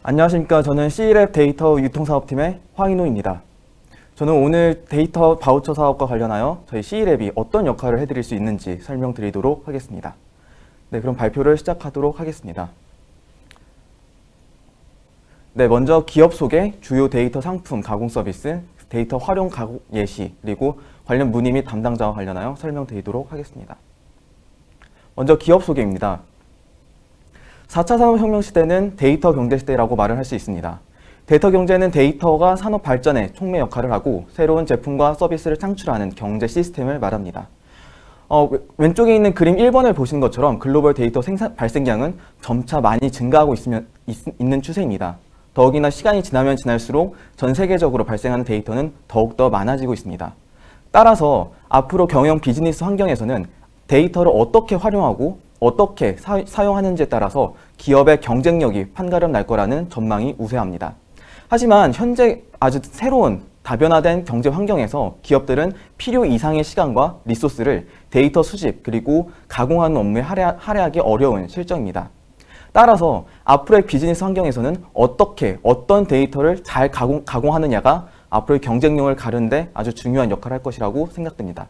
안녕하십니까. 저는 C랩 데이터 유통사업팀의 황인호입니다. 저는 오늘 데이터 바우처 사업과 관련하여 저희 C랩이 어떤 역할을 해드릴 수 있는지 설명드리도록 하겠습니다. 네, 그럼 발표를 시작하도록 하겠습니다. 네, 먼저 기업 소개, 주요 데이터 상품 가공 서비스, 데이터 활용 가공 예시, 그리고 관련 문의 및 담당자와 관련하여 설명드리도록 하겠습니다. 먼저 기업 소개입니다. 4차 산업혁명 시대는 데이터 경제 시대라고 말을 할 수 있습니다. 데이터 경제는 데이터가 산업 발전에 촉매 역할을 하고 새로운 제품과 서비스를 창출하는 경제 시스템을 말합니다. 왼쪽에 있는 그림 1번을 보시는 것처럼 글로벌 데이터 발생량은 점차 많이 증가하고 있는 추세입니다. 더욱이나 시간이 지나면 지날수록 전 세계적으로 발생하는 데이터는 더욱더 많아지고 있습니다. 따라서 앞으로 경영 비즈니스 환경에서는 데이터를 어떻게 활용하고 어떻게 사용하는지에 따라서 기업의 경쟁력이 판가름 날 거라는 전망이 우세합니다. 하지만 현재 아주 새로운 다변화된 경제 환경에서 기업들은 필요 이상의 시간과 리소스를 데이터 수집 그리고 가공하는 업무에 할애하기 어려운 실정입니다. 따라서 앞으로의 비즈니스 환경에서는 어떤 데이터를 잘 가공하느냐가 앞으로의 경쟁력을 가르는데 아주 중요한 역할을 할 것이라고 생각됩니다.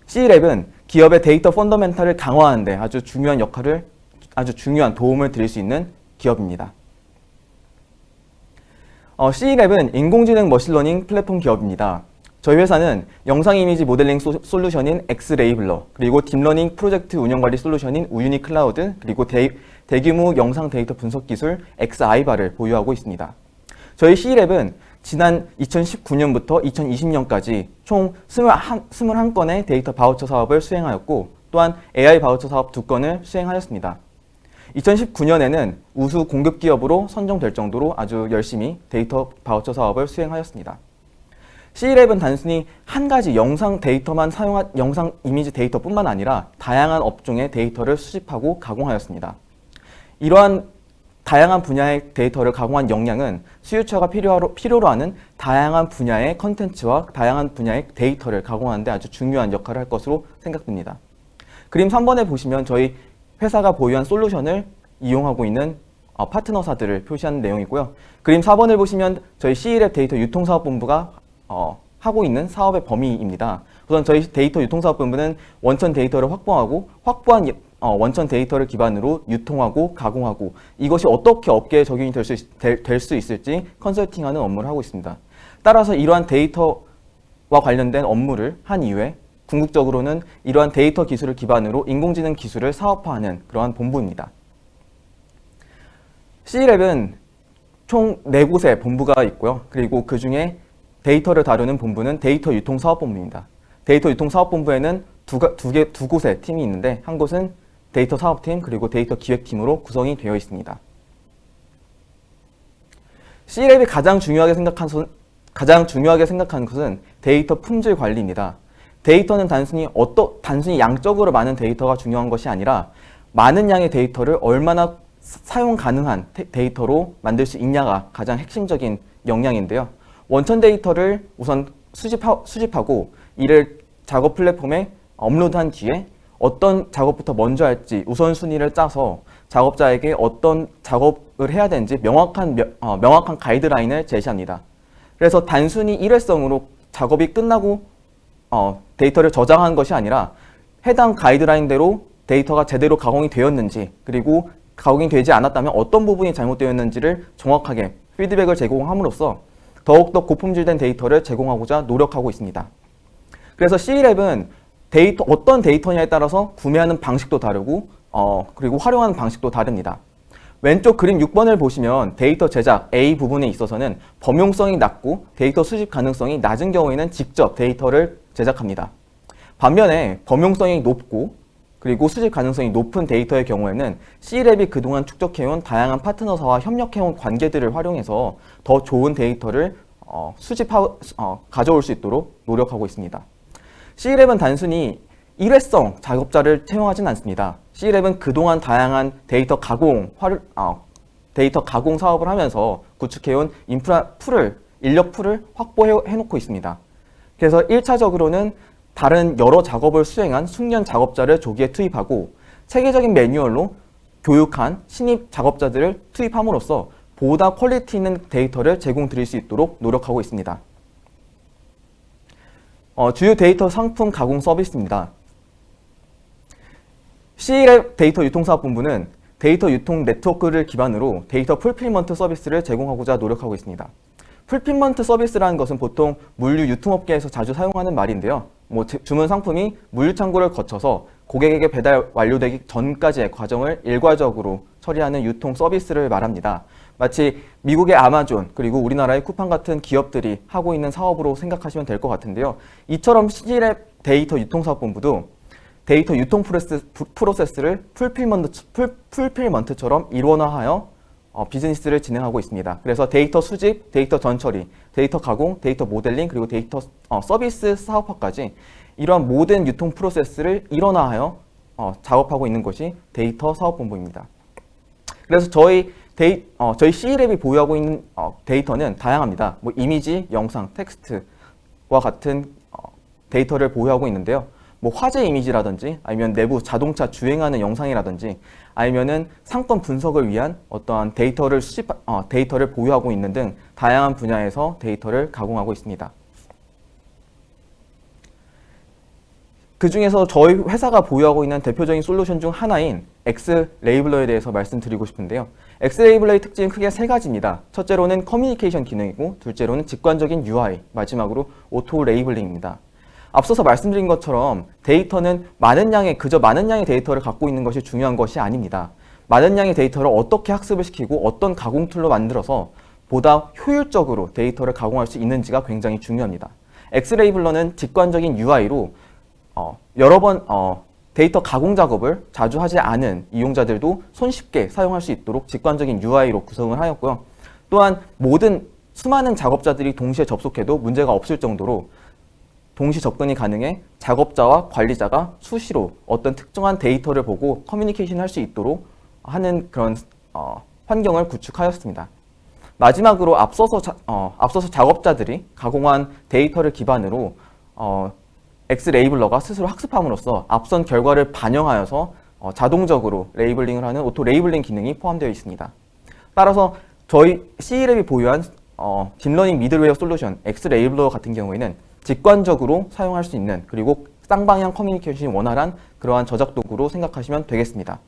C랩은 기업의 데이터 펀더멘탈을 강화하는 데 아주 중요한 도움을 드릴 수 있는 기업입니다. C랩은 인공지능 머신러닝 플랫폼 기업입니다. 저희 회사는 영상 이미지 모델링 솔루션인 엑스레이블러, 그리고 딥러닝 프로젝트 운영관리 솔루션인 우유니 클라우드, 그리고 대규모 영상 데이터 분석 기술 엑스아이바를 보유하고 있습니다. 저희 C랩은 지난 2019년부터 2020년까지 총 21건의 데이터 바우처 사업을 수행하였고 또한 AI 바우처 사업 2건을 수행하였습니다. 2019년에는 우수 공급 기업으로 선정될 정도로 아주 열심히 데이터 바우처 사업을 수행하였습니다. C랩은 단순히 한 가지 영상 이미지 데이터뿐만 아니라 다양한 업종의 데이터를 수집하고 가공하였습니다. 이러한 다양한 분야의 데이터를 가공한 역량은 수요처가 필요로 하는 다양한 분야의 컨텐츠와 다양한 분야의 데이터를 가공하는 데 아주 중요한 역할을 할 것으로 생각됩니다. 그림 3번에 보시면 저희 회사가 보유한 솔루션을 이용하고 있는 파트너사들을 표시하는 내용이고요. 그림 4번을 보시면 저희 C랩 데이터 유통사업본부가 하고 있는 사업의 범위입니다. 우선 저희 데이터 유통사업본부는 원천 데이터를 확보하고 확보한 원천 데이터를 기반으로 유통하고 가공하고 이것이 어떻게 업계에 적용이 될 수 있을지 컨설팅하는 업무를 하고 있습니다. 따라서 이러한 데이터와 관련된 업무를 한 이후에 궁극적으로는 이러한 데이터 기술을 기반으로 인공지능 기술을 사업화하는 그러한 본부입니다. C랩은 총 4곳의 본부가 있고요. 그리고 그 중에 데이터를 다루는 본부는 데이터 유통사업본부입니다. 데이터 유통사업본부에는 두 곳의 팀이 있는데 한 곳은 데이터 사업팀 그리고 데이터 기획팀으로 구성이 되어 있습니다. C랩이 가장 중요하게 생각하는 것은 데이터 품질 관리입니다. 데이터는 단순히 양적으로 많은 데이터가 중요한 것이 아니라 많은 양의 데이터를 얼마나 사용 가능한 데이터로 만들 수 있냐가 가장 핵심적인 역량인데요. 원천 데이터를 우선 수집하고 이를 작업 플랫폼에 업로드한 뒤에 어떤 작업부터 먼저 할지 우선순위를 짜서 작업자에게 어떤 작업을 해야 되는지 명확한 가이드라인을 제시합니다. 그래서 단순히 일회성으로 작업이 끝나고 데이터를 저장한 것이 아니라 해당 가이드라인대로 데이터가 제대로 가공이 되었는지 그리고 가공이 되지 않았다면 어떤 부분이 잘못되었는지를 정확하게 피드백을 제공함으로써 더욱더 고품질된 데이터를 제공하고자 노력하고 있습니다. 그래서 C랩은 어떤 데이터냐에 따라서 구매하는 방식도 다르고 그리고 활용하는 방식도 다릅니다. 왼쪽 그림 6번을 보시면 데이터 제작 A 부분에 있어서는 범용성이 낮고 데이터 수집 가능성이 낮은 경우에는 직접 데이터를 제작합니다. 반면에 범용성이 높고 그리고 수집 가능성이 높은 데이터의 경우에는 C랩이 그동안 축적해온 다양한 파트너사와 협력해온 관계들을 활용해서 더 좋은 데이터를 가져올 수 있도록 노력하고 있습니다. C랩은 단순히 일회성 작업자를 채용하진 않습니다. C랩은 그동안 다양한 데이터 가공 사업을 하면서 구축해온 인력 풀을 확보해놓고 있습니다. 그래서 1차적으로는 다른 여러 작업을 수행한 숙련 작업자를 조기에 투입하고 체계적인 매뉴얼로 교육한 신입 작업자들을 투입함으로써 보다 퀄리티 있는 데이터를 제공드릴 수 있도록 노력하고 있습니다. 주요 데이터 상품 가공 서비스입니다. C랩 데이터 유통사업본부는 데이터 유통 네트워크를 기반으로 데이터 풀필먼트 서비스를 제공하고자 노력하고 있습니다. 풀필먼트 서비스라는 것은 보통 물류 유통업계에서 자주 사용하는 말인데요. 주문 상품이 물류 창고를 거쳐서 고객에게 배달 완료되기 전까지의 과정을 일괄적으로 처리하는 유통 서비스를 말합니다. 마치 미국의 아마존 그리고 우리나라의 쿠팡 같은 기업들이 하고 있는 사업으로 생각하시면 될 것 같은데요. 이처럼 C랩 데이터 유통사업본부도 데이터 유통 프로세스를 풀필먼트처럼 일원화하여 비즈니스를 진행하고 있습니다. 그래서 데이터 수집, 데이터 전처리, 데이터 가공, 데이터 모델링, 그리고 데이터 서비스 사업화까지 이러한 모든 유통 프로세스를 일원화하여 작업하고 있는 것이 데이터 사업본부입니다. 그래서 저희 C랩이 보유하고 있는 데이터는 다양합니다. 이미지, 영상, 텍스트와 같은 데이터를 보유하고 있는데요. 화재 이미지라든지 아니면 내부 자동차 주행하는 영상이라든지 아니면은 상권 분석을 위한 어떠한 데이터를 보유하고 있는 등 다양한 분야에서 데이터를 가공하고 있습니다. 그 중에서 저희 회사가 보유하고 있는 대표적인 솔루션 중 하나인 X레이블러에 대해서 말씀드리고 싶은데요. X레이블러의 특징은 크게 세 가지입니다. 첫째로는 커뮤니케이션 기능이고, 둘째로는 직관적인 UI, 마지막으로 오토 레이블링입니다. 앞서서 말씀드린 것처럼 데이터는 그저 많은 양의 데이터를 갖고 있는 것이 중요한 것이 아닙니다. 많은 양의 데이터를 어떻게 학습을 시키고 어떤 가공 툴로 만들어서 보다 효율적으로 데이터를 가공할 수 있는지가 굉장히 중요합니다. X레이블러는 직관적인 UI로 여러 번 데이터 가공 작업을 자주 하지 않은 이용자들도 손쉽게 사용할 수 있도록 직관적인 UI로 구성을 하였고요. 또한 수많은 작업자들이 동시에 접속해도 문제가 없을 정도로 동시 접근이 가능해 작업자와 관리자가 수시로 어떤 특정한 데이터를 보고 커뮤니케이션 할 수 있도록 하는 그런 환경을 구축하였습니다. 마지막으로 앞서서 작업자들이 가공한 데이터를 기반으로 X레이블러가 스스로 학습함으로써 앞선 결과를 반영하여서 자동적으로 레이블링을 하는 오토 레이블링 기능이 포함되어 있습니다. 따라서 저희 C랩이 보유한 딥러닝 미들웨어 솔루션 X레이블러 같은 경우에는 직관적으로 사용할 수 있는 그리고 쌍방향 커뮤니케이션이 원활한 그러한 저작 도구로 생각하시면 되겠습니다.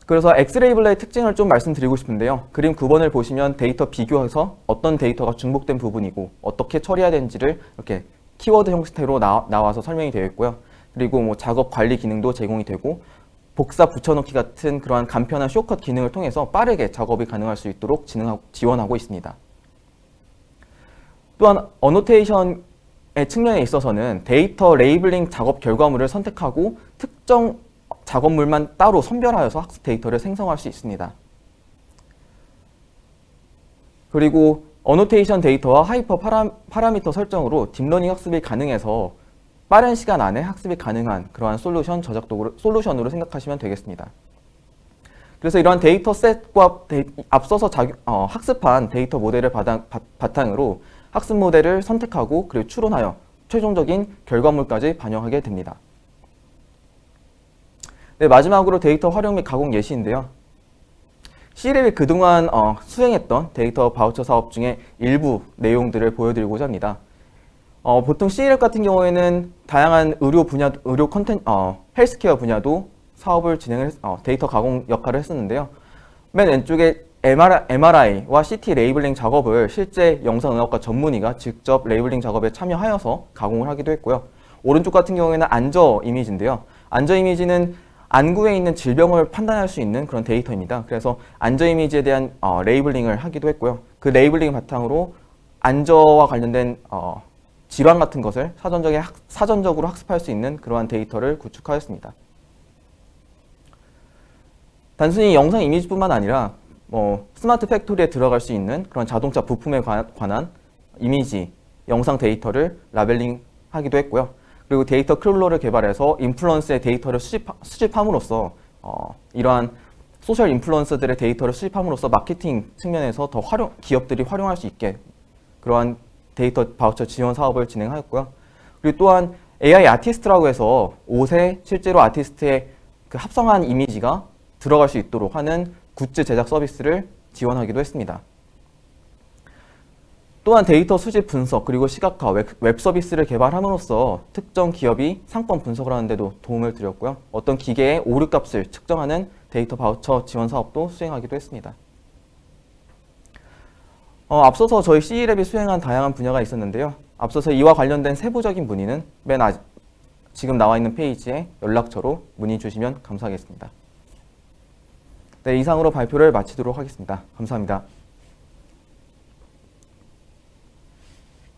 그래서 X레이블러의 특징을 좀 말씀드리고 싶은데요. 그림 9번을 보시면 데이터 비교해서 어떤 데이터가 중복된 부분이고 어떻게 처리해야 되는지를 이렇게 키워드 형태로 나와서 설명이 되어 있고요. 그리고 작업 관리 기능도 제공이 되고 복사 붙여넣기 같은 그러한 간편한 쇼컷 기능을 통해서 빠르게 작업이 가능할 수 있도록 지원하고 있습니다. 또한 어노테이션의 측면에 있어서는 데이터 레이블링 작업 결과물을 선택하고 특정 작업물만 따로 선별하여서 학습 데이터를 생성할 수 있습니다. 그리고 어노테이션 데이터와 하이퍼 파라미터 설정으로 딥러닝 학습이 가능해서 빠른 시간 안에 학습이 가능한 그러한 솔루션으로 생각하시면 되겠습니다. 그래서 이러한 데이터셋과 앞서서 학습한 데이터 모델을 바탕으로 학습 모델을 선택하고 그리고 추론하여 최종적인 결과물까지 반영하게 됩니다. 네, 마지막으로 데이터 활용 및 가공 예시인데요. C랩이 그동안 수행했던 데이터 바우처 사업 중에 일부 내용들을 보여드리고자 합니다. 보통 C랩 같은 경우에는 다양한 의료 헬스케어 분야도 사업을 데이터 가공 역할을 했었는데요. 맨 왼쪽에 MRI와 CT 레이블링 작업을 실제 영상의학과 전문의가 직접 레이블링 작업에 참여하여서 가공을 하기도 했고요. 오른쪽 같은 경우에는 안저 이미지인데요. 안저 이미지는 안구에 있는 질병을 판단할 수 있는 그런 데이터입니다. 그래서 안저 이미지에 대한 레이블링을 하기도 했고요. 그 레이블링 바탕으로 안저와 관련된 질환 같은 것을 사전적으로 학습할 수 있는 그러한 데이터를 구축하였습니다. 단순히 영상 이미지뿐만 아니라 스마트 팩토리에 들어갈 수 있는 그런 자동차 부품에 관한 이미지, 영상 데이터를 라벨링하기도 했고요. 그리고 데이터 크롤러를 개발해서 인플루언서의 데이터를 수집함으로써 이러한 소셜 인플루언서들의 데이터를 수집함으로써 마케팅 측면에서 더 기업들이 활용할 수 있게 그러한 데이터 바우처 지원 사업을 진행하였고요. 그리고 또한 AI 아티스트라고 해서 옷에 실제로 아티스트의 그 합성한 이미지가 들어갈 수 있도록 하는 굿즈 제작 서비스를 지원하기도 했습니다. 또한 데이터 수집 분석 그리고 시각화, 웹 서비스를 개발함으로써 특정 기업이 상권 분석을 하는 데도 도움을 드렸고요. 어떤 기계의 오류값을 측정하는 데이터 바우처 지원 사업도 수행하기도 했습니다. 앞서서 저희 CE랩이 수행한 다양한 분야가 있었는데요. 앞서서 이와 관련된 세부적인 문의는 지금 나와 있는 페이지에 연락처로 문의 주시면 감사하겠습니다. 네, 이상으로 발표를 마치도록 하겠습니다. 감사합니다.